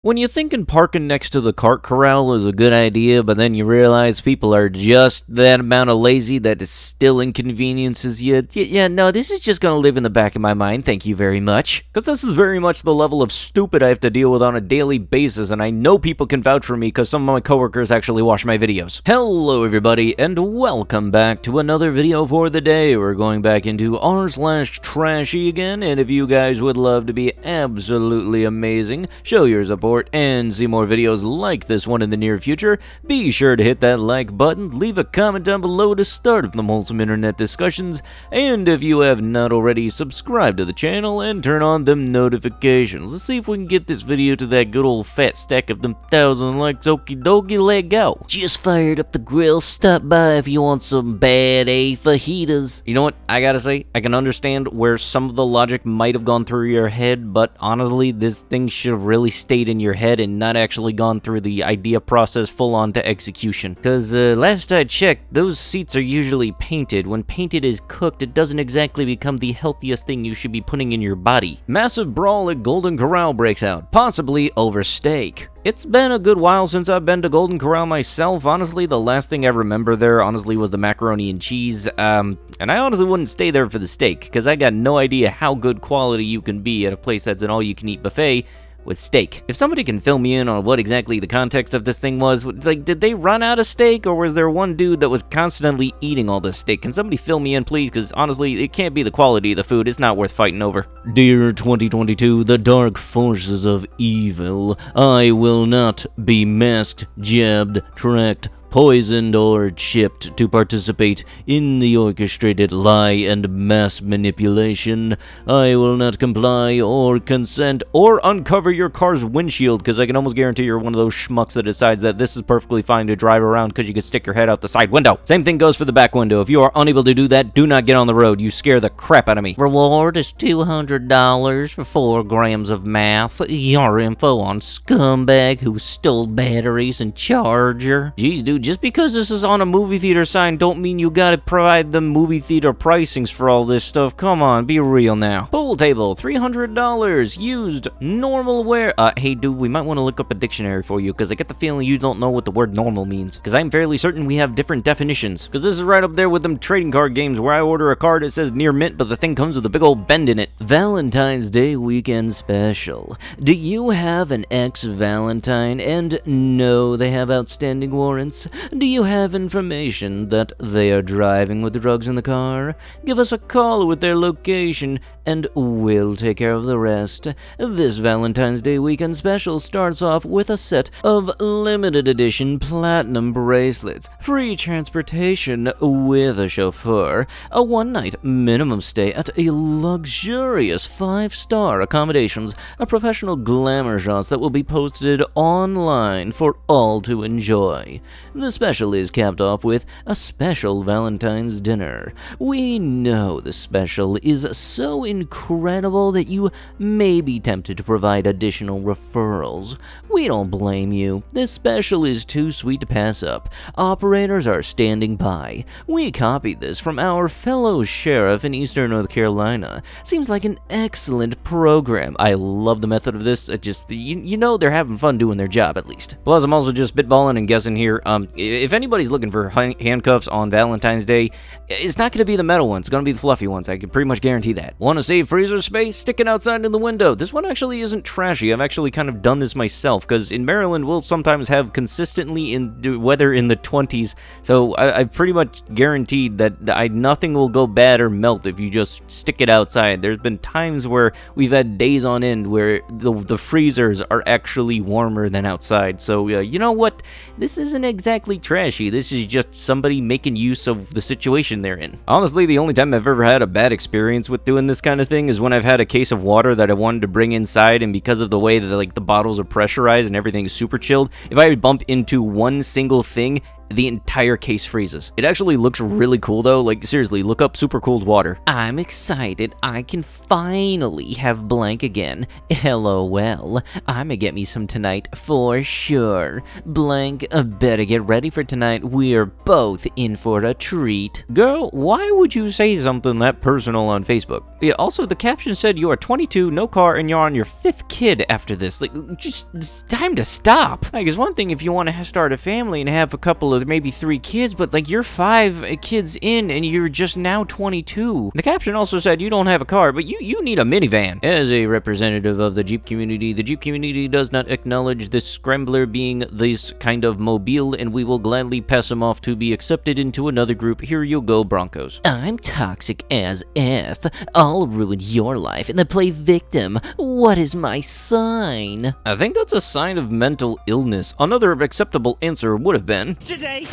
When you're thinking parking next to the cart corral is a good idea, but then you realize people are just that amount of lazy that it still inconveniences you. Yeah, no, this is just gonna live in the back of my mind, thank you very much. Because this is very much the level of stupid I have to deal with on a daily basis, and I know people can vouch for me because some of my coworkers actually watch my videos. Hello everybody, and welcome back to another video for the day. We're going back into r/trashy again, and if you guys would love to be absolutely amazing, show your support and see more videos like this one in the near future, be sure to hit that like button, leave a comment down below to start some wholesome internet discussions, and if you have not already, subscribe to the channel and turn on them notifications. Let's see if we can get this video to that good old fat stack of them 1,000 likes. Okie dokie, let go. Just fired up the grill, stop by if you want some bad fajitas. You know what, I gotta say, I can understand where some of the logic might have gone through your head, but honestly, this thing should have really stayed in your head and not actually gone through the idea process full on to execution. Cause last I checked, those seats are usually painted. When painted is cooked, it doesn't exactly become the healthiest thing you should be putting in your body. Massive brawl at Golden Corral breaks out, possibly over steak. It's been a good while since I've been to Golden Corral myself. Honestly, the last thing I remember there, was the macaroni and cheese. And I honestly wouldn't stay there for the steak, because I got no idea how good quality you can be at a place that's an all-you-can-eat buffet with steak. If somebody can fill me in on what exactly the context of this thing was, like, did they run out of steak, or was there one dude that was constantly eating all this steak? Can somebody fill me in, please? Because honestly, it can't be the quality of the food. It's not worth fighting over. Dear 2022, the dark forces of evil, I will not be masked, jabbed, tracked, poisoned, or chipped to participate in the orchestrated lie and mass manipulation. I will not comply or consent or uncover your car's windshield, because I can almost guarantee you're one of those schmucks that decides that this is perfectly fine to drive around because you can stick your head out the side window. Same thing goes for the back window. If you are unable to do that, do not get on the road. You scare the crap out of me. Reward is $200 for 4 grams of meth. Your info on scumbag who stole batteries and charger. Jeez, dude. Just because this is on a movie theater sign don't mean you gotta provide the movie theater pricings for all this stuff. Come on, be real now. Pool table, $300. Used, normal wear. Hey dude, we might want to look up a dictionary for you, because I get the feeling you don't know what the word normal means. Because I'm fairly certain we have different definitions. Because this is right up there with them trading card games where I order a card that says near mint, but the thing comes with a big old bend in it. Valentine's Day weekend special. Do you have an ex-Valentine and know they have outstanding warrants? Do you have information that they are driving with drugs in the car? Give us a call with their location and we'll take care of the rest. This Valentine's Day weekend special starts off with a set of limited edition platinum bracelets, free transportation with a chauffeur, a one-night minimum stay at a luxurious 5-star accommodations, a professional glamour shots that will be posted online for all to enjoy. The special is capped off with a special Valentine's dinner. We know the special is so incredible that you may be tempted to provide additional referrals. We don't blame you. This special is too sweet to pass up. Operators are standing by. We copied this from our fellow sheriff in Eastern North Carolina. Seems like an excellent program. I love the method of this. It just, you know they're having fun doing their job at least. Plus, I'm also just spitballing and guessing here. If anybody's looking for handcuffs on Valentine's Day, it's not going to be the metal ones. It's going to be the fluffy ones. I can pretty much guarantee that. Want to save freezer space? Stick it outside in the window. This one actually isn't trashy. I've actually kind of done this myself, because in Maryland, we'll sometimes have consistently in weather in the 20s, so I pretty much guaranteed that nothing will go bad or melt if you just stick it outside. There's been times where we've had days on end where the freezers are actually warmer than outside, so you know what? This isn't exactly trashy. This is just somebody making use of the situation they're in. Honestly, the only time I've ever had a bad experience with doing this kind of thing is when I've had a case of water that I wanted to bring inside, and because of the way that the bottles are pressurized and everything is super chilled, if I would bump into one single thing, the entire case freezes. It actually looks really cool though. Like, seriously, look up super cooled water. I'm excited. I can finally have blank again. LOL. I'ma get me some tonight for sure. Blank, better get ready for tonight. We're both in for a treat. Girl, why would you say something that personal on Facebook? Yeah, also, the caption said you are 22, no car, and you're on your 5th kid after this. Like, just, it's time to stop. Like, it's one thing if you want to start a family and have a couple of maybe 3 kids, but like, you're 5 kids in and you're just now 22. The caption also said you don't have a car, but you need a minivan. As a representative of the Jeep community does not acknowledge this scrambler being this kind of mobile, and we will gladly pass him off to be accepted into another group. Here you go, Broncos. I'm toxic as F. I'll ruin your life and then play victim. What is my sign? I think that's a sign of mental illness. Another acceptable answer would have been... Today.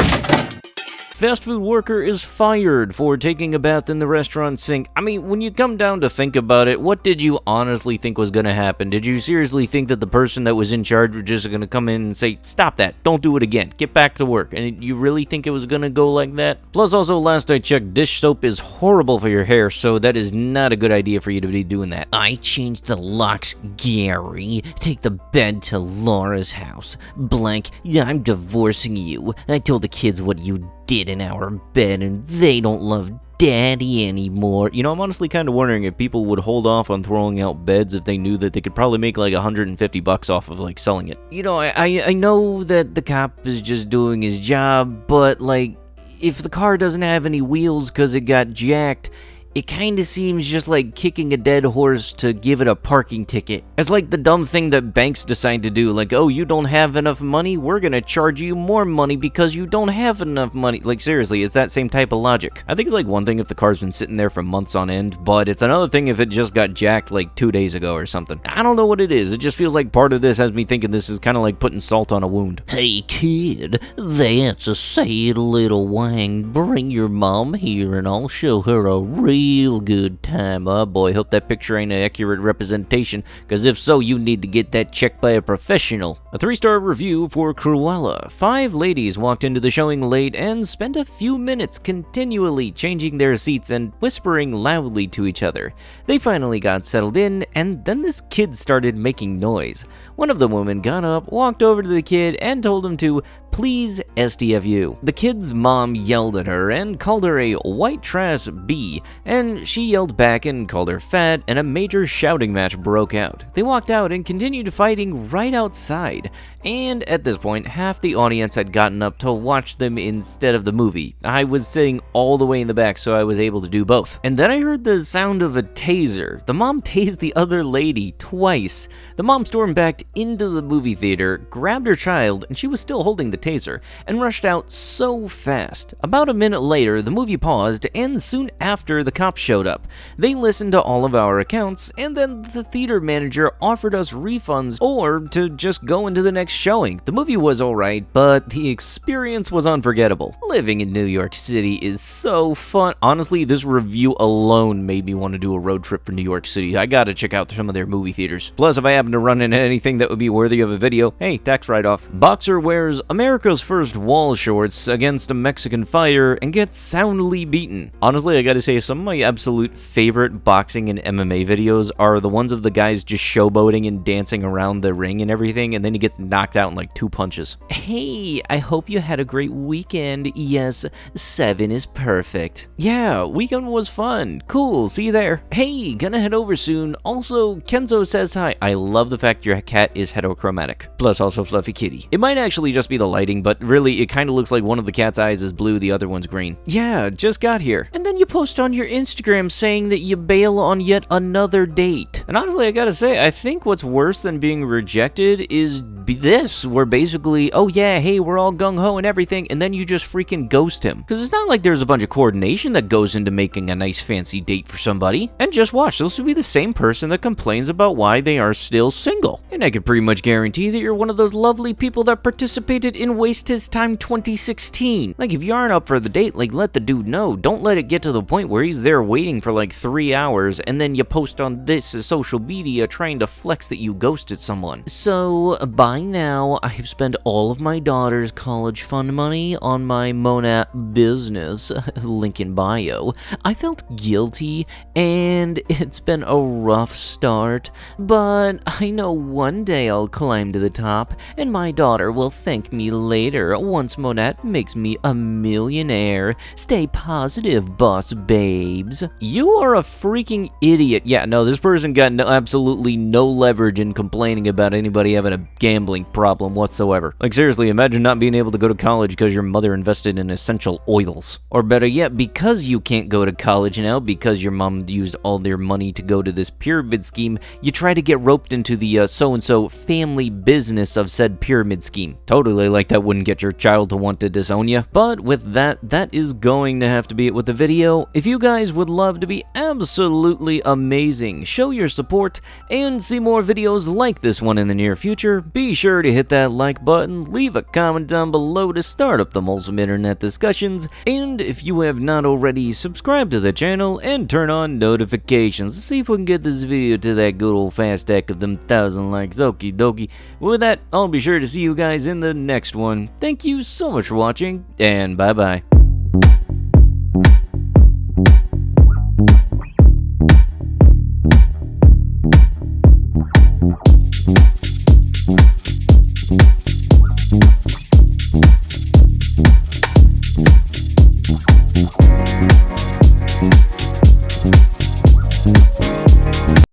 Fast food worker is fired for taking a bath in the restaurant sink. I mean, when you come down to think about it, what did you honestly think was gonna happen? Did you seriously think that the person that was in charge was just gonna come in and say, stop that, don't do it again, get back to work? And you really think it was gonna go like that? Plus, also, last I checked, dish soap is horrible for your hair, so that is not a good idea for you to be doing that. I changed the locks, Gary. Take the bed to Laura's house. Blank, I'm divorcing you. I told the kids what you did in our bed, and they don't love Daddy anymore. You know, I'm honestly kind of wondering if people would hold off on throwing out beds if they knew that they could probably make like $150 off of like selling it. You know, I know that the cop is just doing his job, but like, if the car doesn't have any wheels because it got jacked, it kinda seems just like kicking a dead horse to give it a parking ticket. It's like the dumb thing that banks decide to do, like, oh, you don't have enough money, we're gonna charge you more money because you don't have enough money. Like, seriously, it's that same type of logic. I think it's like one thing if the car's been sitting there for months on end, but it's another thing if it just got jacked like 2 days ago or something. I don't know what it is, it just feels like part of this has me thinking this is kinda like putting salt on a wound. Hey kid, that's a sad little wang. Bring your mom here and I'll show her a real good time. Oh boy, hope that picture ain't an accurate representation, because if so, you need to get that checked by a professional. A 3-star review for Cruella. 5 ladies walked into the showing late and spent a few minutes continually changing their seats and whispering loudly to each other. They finally got settled in, and then this kid started making noise. One of the women got up, walked over to the kid, and told him to please SDFU. The kid's mom yelled at her and called her a white trash bee, and she yelled back and called her fat, and a major shouting match broke out. They walked out and continued fighting right outside, and at this point, half the audience had gotten up to watch them instead of the movie. I was sitting all the way in the back, so I was able to do both. And then I heard the sound of a taser. The mom tased the other lady twice. The mom stormed back into the movie theater, grabbed her child, and she was still holding the taser, and rushed out so fast. About a minute later, the movie paused, and soon after, the cops showed up. They listened to all of our accounts, and then the theater manager offered us refunds or to just go into the next showing. The movie was alright, but the experience was unforgettable. Living in New York City is so fun. Honestly, this review alone made me want to do a road trip for New York City. I gotta check out some of their movie theaters. Plus, if I happen to run into anything that would be worthy of a video, hey, tax write-off. Boxer wears America's first wall shorts against a Mexican fighter and gets soundly beaten. Honestly, I gotta say, some of my absolute favorite boxing and MMA videos are the ones of the guys just showboating and dancing around the ring and everything, and then he gets knocked out in like 2 punches. Hey, I hope you had a great weekend. Yes, 7 is perfect. Yeah, weekend was fun. Cool, see you there. Hey, gonna head over soon. Also, Kenzo says hi. I love the fact your cat is heterochromatic. Plus also Fluffy Kitty. It might actually just be the lighting, but really it kind of looks like one of the cat's eyes is blue, the other one's green. Yeah, just got here. And then you post on your Instagram saying that you bail on yet another date. And honestly, I gotta say, I think what's worse than being rejected is this, where basically, oh yeah, hey, we're all gung-ho and everything, and then you just freaking ghost him. Because it's not like there's a bunch of coordination that goes into making a nice fancy date for somebody. And just watch, this will be the same person that complains about why they are still single. And I can pretty much guarantee that you're one of those lovely people that participated in Waste His Time 2016. Like, if you aren't up for the date, like, let the dude know. Don't let it get to the point where he's there waiting for like 3 hours, and then you post on this social media trying to flex that you ghosted someone. So, by now, I have spent all of my daughter's college fund money on my Monat business, link in bio. I felt guilty, and it's been a rough start, but I know one day I'll climb to the top, and my daughter will thank me later once Monat makes me a millionaire. Stay positive, boss babes. You are a freaking idiot. Yeah, no, this person got absolutely no leverage in complaining about anybody having a gambling problem whatsoever. Like, seriously, imagine not being able to go to college because your mother invested in essential oils. Or better yet, because you can't go to college now because your mom used all their money to go to this pyramid scheme, you try to get roped into the so-and-so family business of said pyramid scheme. Totally like that wouldn't get your child to want to disown you. But with that is going to have to be it with the video. If you guys would love to be absolutely amazing, show your support, and see more videos like this one in the near future, be sure to hit that like button, leave a comment down below to start up the wholesome internet discussions, and if you have not already, subscribe to the channel and turn on notifications. Let's see if we can get this video to that good old fast stack of them 1,000 likes. Okie dokie. With that, I'll be sure to see you guys in the next one. Thank you so much for watching, and bye bye.